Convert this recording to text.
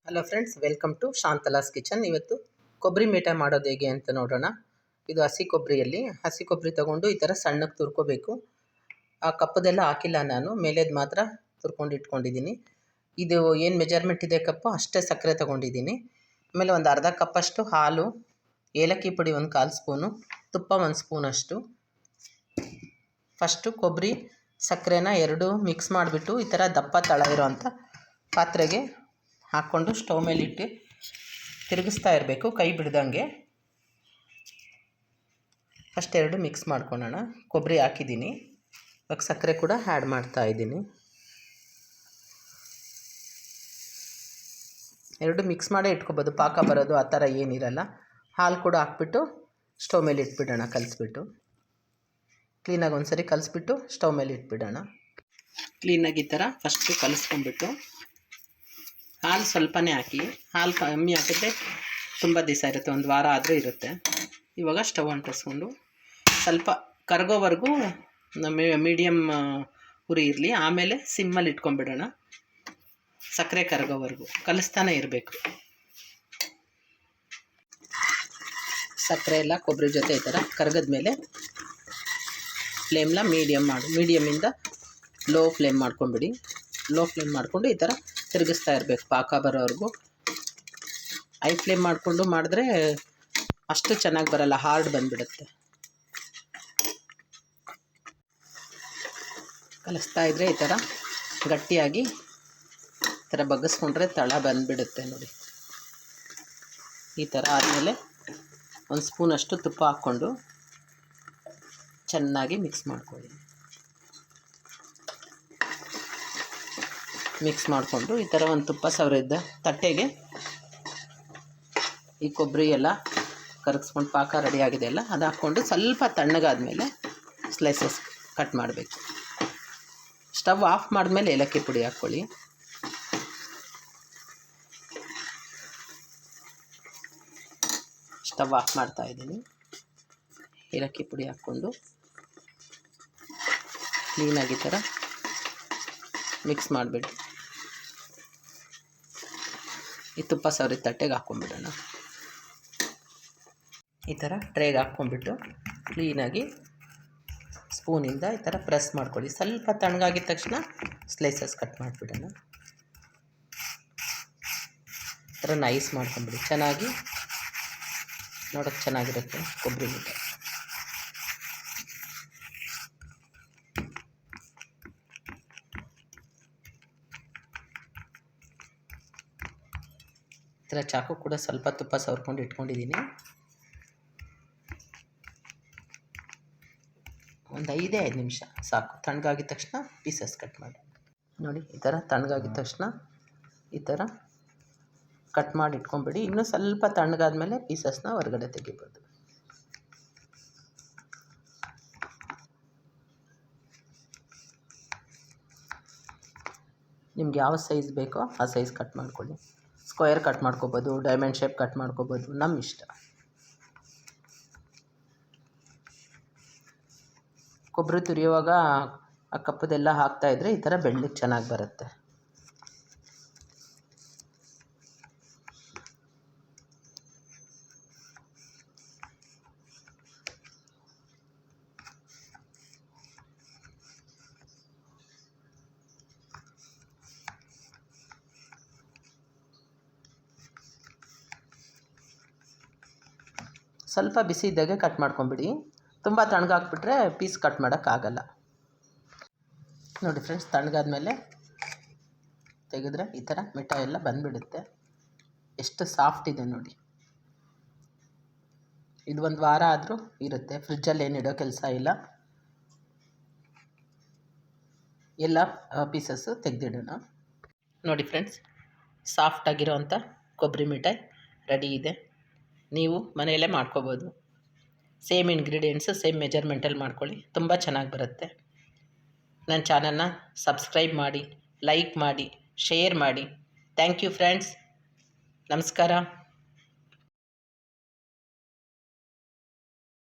Hello friends, welcome to Shantala's kitchen. ಇವತ್ತು ಕೊಬ್ಬರಿ ಮಿಠಾಯಿ ಮಾಡೋದು ಹೇಗೆ ಅಂತ ನೋಡೋಣ. ಇದು ಹಸಿ ಕೊಬ್ಬರಿ ತೊಗೊಂಡು ಈ ಥರ ಸಣ್ಣಗೆ ತುರ್ಕೋಬೇಕು. ಆ ಕಪ್ಪದೆಲ್ಲ ಹಾಕಿಲ್ಲ, ನಾನು ಮೇಲೇದು ಮಾತ್ರ ತುರ್ಕೊಂಡು ಇಟ್ಕೊಂಡಿದ್ದೀನಿ. ಇದು ಏನು ಮೆಜರ್ಮೆಂಟ್ ಇದೆ ಕಪ್ಪು ಅಷ್ಟೇ ಸಕ್ಕರೆ ತೊಗೊಂಡಿದ್ದೀನಿ. ಆಮೇಲೆ ಒಂದು ಅರ್ಧ ಕಪ್ಪಷ್ಟು ಹಾಲು, ಏಲಕ್ಕಿ ಪುಡಿ 1/4 ಸ್ಪೂನು, ತುಪ್ಪ 1 ಸ್ಪೂನಷ್ಟು. ಫಸ್ಟು ಕೊಬ್ಬರಿ ಸಕ್ಕರೆನ ಎರಡೂ ಮಿಕ್ಸ್ ಮಾಡಿಬಿಟ್ಟು ಈ ಥರ ದಪ್ಪ ತಳ ಇರೋವಂಥ ಪಾತ್ರೆಗೆ ಹಾಕ್ಕೊಂಡು ಸ್ಟವ್ ಮೇಲೆ ಇಟ್ಟು ತಿರುಗಿಸ್ತಾ ಇರಬೇಕು, ಕೈ ಬಿಡ್ದಂಗೆ. ಫಸ್ಟ್ ಎರಡು ಮಿಕ್ಸ್ ಮಾಡ್ಕೊಳ್ಳೋಣ. ಕೊಬ್ಬರಿ ಹಾಕಿದ್ದೀನಿ, ಇವಾಗ ಸಕ್ಕರೆ ಕೂಡ ಆ್ಯಡ್ ಮಾಡ್ತಾ ಇದ್ದೀನಿ. ಎರಡು ಮಿಕ್ಸ್ ಮಾಡೇ ಇಟ್ಕೊಬೋದು, ಪಾಕ ಬರೋದು ಆ ಥರ ಏನಿರಲ್ಲ. ಹಾಲು ಕೂಡ ಹಾಕ್ಬಿಟ್ಟು ಸ್ಟವ್ ಮೇಲೆ ಇಟ್ಬಿಡೋಣ, ಕಲಿಸ್ಬಿಟ್ಟು ಕ್ಲೀನಾಗಿ ಒಂದು ಸರಿ ಕಲಿಸ್ಬಿಟ್ಟು ಸ್ಟವ್ ಮೇಲೆ ಇಟ್ಬಿಡೋಣ. ಕ್ಲೀನಾಗಿ ಈ ಥರ ಫಸ್ಟು ಕಲಿಸ್ಕೊಂಡ್ಬಿಟ್ಟು ಹಾಲು ಸ್ವಲ್ಪನೇ ಹಾಕಿ, ಹಾಲು ಕಮ್ಮಿ ಹಾಕಿದ್ರೆ ತುಂಬ ದಿವಸ ಇರುತ್ತೆ, ಒಂದು ವಾರ ಆದರೂ ಇರುತ್ತೆ. ಇವಾಗ ಸ್ಟವ್ ಅಂಟಿಸ್ಕೊಂಡು ಸ್ವಲ್ಪ ಕರಗೋವರೆಗೂ ಮೀಡಿಯಮ್ ಉರಿ ಇರಲಿ, ಆಮೇಲೆ ಸಿಮ್ಮಲ್ಲಿ ಇಟ್ಕೊಂಡ್ಬಿಡೋಣ. ಸಕ್ಕರೆ ಕರಗೋವರೆಗೂ ಕಲಿಸ್ತಾನೆ ಇರಬೇಕು. ಸಕ್ಕರೆ ಎಲ್ಲ ಕೊಬ್ಬರಿ ಜೊತೆ ಈ ಥರ ಕರಗದ್ಮೇಲೆ ಫ್ಲೇಮ್ನ ಮೀಡಿಯಮಿಂದ ಲೋ ಫ್ಲೇಮ್ ಮಾಡ್ಕೊಂಬಿಡಿ. ಲೋ ಫ್ಲೇಮ್ ಮಾಡಿಕೊಂಡು ಈ ಥರ ತಿರುಗಿಸ್ತಾ ಇರಬೇಕು ಪಾಕ ಬರೋವರೆಗೂ. ಹೈ ಫ್ಲೇಮ್ ಮಾಡಿಕೊಂಡು ಮಾಡಿದ್ರೆ ಅಷ್ಟು ಚೆನ್ನಾಗಿ ಬರಲ್ಲ, ಹಾರ್ಡ್ ಬಂದುಬಿಡುತ್ತೆ. ಕಲಿಸ್ತಾ ಇದ್ದರೆ ಈ ಥರ ಗಟ್ಟಿಯಾಗಿ ಈ ಥರ ಬಗ್ಗಿಸ್ಕೊಂಡ್ರೆ ತಳ ಬಂದುಬಿಡುತ್ತೆ ನೋಡಿ. ಈ ಥರ ಆದಮೇಲೆ 1 ಸ್ಪೂನಷ್ಟು ತುಪ್ಪ ಹಾಕ್ಕೊಂಡು ಚೆನ್ನಾಗಿ ಮಿಕ್ಸ್ ಮಾಡ್ಕೊಳ್ಳಿ. ಮಿಕ್ಸ್ ಮಾಡಿಕೊಂಡು ಈ ಥರ ಒಂದು ತುಪ್ಪ ಸವರಿದ್ದ ತಟ್ಟೆಗೆ ಈ ಕೊಬ್ಬರಿ ಎಲ್ಲ ಕರಗಿಸ್ಕೊಂಡು ಪಾಕ ರೆಡಿಯಾಗಿದೆ ಅಲ್ಲ, ಅದು ಹಾಕ್ಕೊಂಡು ಸ್ವಲ್ಪ ತಣ್ಣಗಾದ್ಮೇಲೆ ಸ್ಲೈಸಸ್ ಕಟ್ ಮಾಡಬೇಕು. ಸ್ಟವ್ ಆಫ್ ಮಾಡಿದ್ಮೇಲೆ ಏಲಕ್ಕಿ ಪುಡಿ ಹಾಕ್ಕೊಳ್ಳಿ. ಸ್ಟವ್ ಆಫ್ ಮಾಡ್ತಾಯಿದ್ದೀನಿ. ಏಲಕ್ಕಿ ಪುಡಿ ಹಾಕ್ಕೊಂಡು ಕ್ಲೀನಾಗಿ ಈ ಥರ ಮಿಕ್ಸ್ ಮಾಡಿಬಿಟ್ಟು ಈ ತುಪ್ಪ ಸವರಿದ ತಟ್ಟೆಗೆ ಹಾಕ್ಕೊಂಡ್ಬಿಡೋಣ. ಈ ಥರ ಟ್ರೇಗೆ ಹಾಕ್ಕೊಂಡ್ಬಿಟ್ಟು ಕ್ಲೀನಾಗಿ ಸ್ಪೂನಿಂದ ಈ ಥರ ಪ್ರೆಸ್ ಮಾಡ್ಕೊಳ್ಳಿ. ಸ್ವಲ್ಪ ತಣ್ಣಗಾಗಿದ ತಕ್ಷಣ ಸ್ಲೈಸಸ್ ಕಟ್ ಮಾಡಿಬಿಡೋಣ. ಈ ಥರ ನೈಸ್ ಮಾಡ್ಕೊಂಬಿಡಿ, ಚೆನ್ನಾಗಿ ನೋಡೋಕ್ಕೆ ಚೆನ್ನಾಗಿರುತ್ತೆ ಕೊಬ್ಬರಿ ಮಿಠಾಯಿ. ಈ ಥರ ಚಾಕು ಕೂಡ ಸ್ವಲ್ಪ ತುಪ್ಪ ಸವರ್ಕೊಂಡು ಇಟ್ಕೊಂಡಿದ್ದೀನಿ. ಒಂದು 5 ನಿಮಿಷ ಸಾಕು. ತಣ್ಣಗಾಗಿದ ತಕ್ಷಣ ಪೀಸಸ್ ಕಟ್ ಮಾಡಿ ನೋಡಿ. ಈ ಥರ ತಣ್ಣಗಾಗಿದ ತಕ್ಷಣ ಈ ಥರ ಕಟ್ ಮಾಡಿ ಇಟ್ಕೊಂಬಿಡಿ. ಇನ್ನೂ ಸ್ವಲ್ಪ ತಣ್ಣಗಾದ್ಮೇಲೆ ಪೀಸಸ್ನ ಹೊರಗಡೆ ತೆಗಿಬೋದು. ನಿಮ್ಗೆ ಯಾವ ಸೈಜ್ ಬೇಕೋ ಆ ಸೈಜ್ ಕಟ್ ಮಾಡ್ಕೊಳ್ಳಿ. ಸ್ಕ್ವೇರ್ ಕಟ್ ಮಾಡ್ಕೊಬೋದು, ಡೈಮಂಡ್ ಶೇಪ್ ಕಟ್ ಮಾಡ್ಕೊಬೋದು, ನಮ್ಮ ಇಷ್ಟ. ಕೊಬ್ಬರಿ ತುರಿಯುವಾಗ ಆ ಕಪ್ಪದೆಲ್ಲ ಹಾಕ್ತಾಯಿದ್ರೆ ಈ ಥರ ಬೆಳ್ಳಗೆ ಚೆನ್ನಾಗಿ ಬರುತ್ತೆ. ಸ್ವಲ್ಪ ಬಿಸಿ ಇದ್ದಾಗೆ ಕಟ್ ಮಾಡ್ಕೊಂಬಿಡಿ. ತುಂಬ ತಣ್ಣಗಾಕ್ಬಿಟ್ರೆ ಪೀಸ್ ಕಟ್ ಮಾಡೋಕ್ಕಾಗಲ್ಲ. ನೋಡಿ ಫ್ರೆಂಡ್ಸ್, ತಣ್ಣಗಾದ್ಮೇಲೆ ತೆಗೆದ್ರೆ ಈ ಥರ ಮಿಠಾಯಿ ಎಲ್ಲ ಬಂದುಬಿಡುತ್ತೆ. ಎಷ್ಟು ಸಾಫ್ಟ್ ಇದೆ ನೋಡಿ. ಇದು 1 ವಾರ ಆದರೂ ಇರುತ್ತೆ, ಫ್ರಿಜ್ಜಲ್ಲಿ ಏನು ಇಡೋ ಕೆಲಸ ಇಲ್ಲ. ಎಲ್ಲ ಪೀಸಸ್ಸು ತೆಗೆದಿಡೋಣ. ನೋಡಿ ಫ್ರೆಂಡ್ಸ್, ಸಾಫ್ಟಾಗಿರೋವಂಥ ಕೊಬ್ಬರಿ ಮಿಠಾಯಿ ರೆಡಿ ಇದೆ. ನೀವು ಮನೆಯಲ್ಲೇ ಮಾಡ್ಕೋಬೋದು. ಸೇಮ್ ಇಂಗ್ರೀಡಿಯೆಂಟ್ಸು ಸೇಮ್ ಮೆಜರ್ಮೆಂಟಲ್ಲಿ ಮಾಡ್ಕೊಳ್ಳಿ, ತುಂಬ ಚೆನ್ನಾಗಿ ಬರುತ್ತೆ. ನನ್ನ ಚಾನಲ್ನ ಸಬ್ಸ್ಕ್ರೈಬ್ ಮಾಡಿ, ಲೈಕ್ ಮಾಡಿ, ಶೇರ್ ಮಾಡಿ. Thank you friends. ನಮಸ್ಕಾರ.